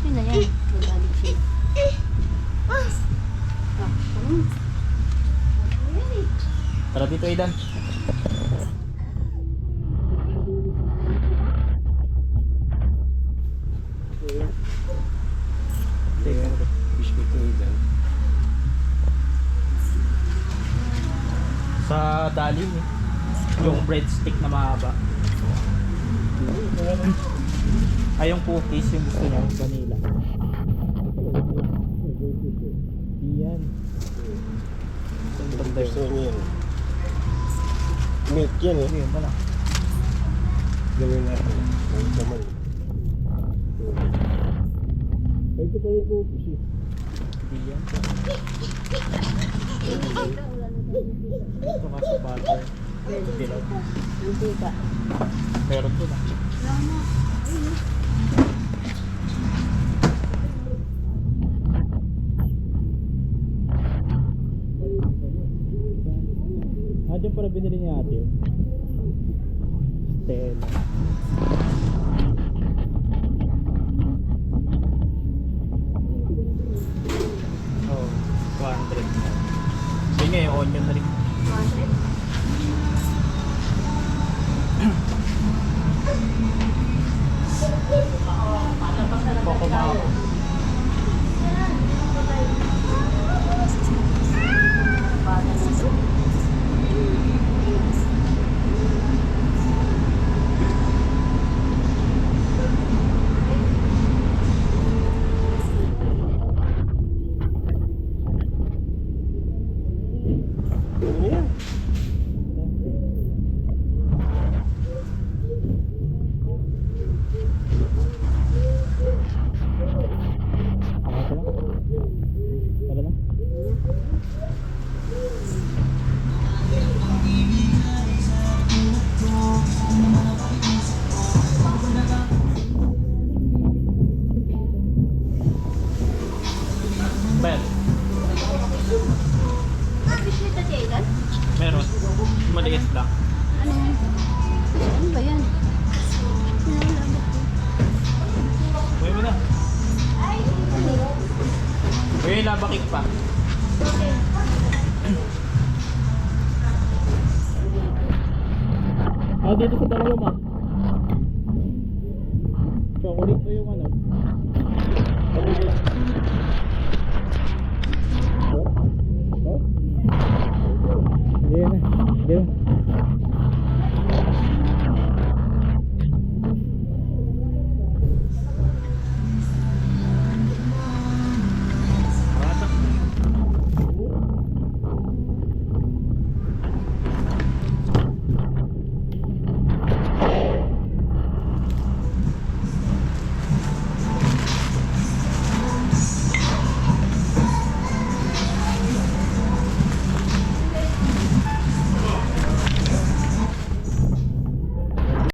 Yun na yan. Magalit siya. Tara dito, Aidan. Biscuit ko dyan. Sa dalim eh. Yung breadstick na mahaba. Ay, yung cookies yung gusto niya, vanilla. Yan. Ang ganda Gusto yun. niya yan. Milk yan eh. Yun, wala. Gawin natin. Ang naman. Ito pa yung cookies eh. Yan. Ito nga sa butter. Dilaw. Hindi ba? Meron to na. Dyan pala binili niya ate yun. Stella. Oh, 200. Yun nga yung onion na rin. 200? Coco Mao. Ano yan? Tara na. Ben, Fish with the chicken? meron. Maliit lang. Ano yan? Ano ba yan? Pinalabot ko. Uwi mo na. Uwi, labakik pa. Okay. Dito sa dalawa, ma. Chocolate pa yung ano. Yan na. Yan.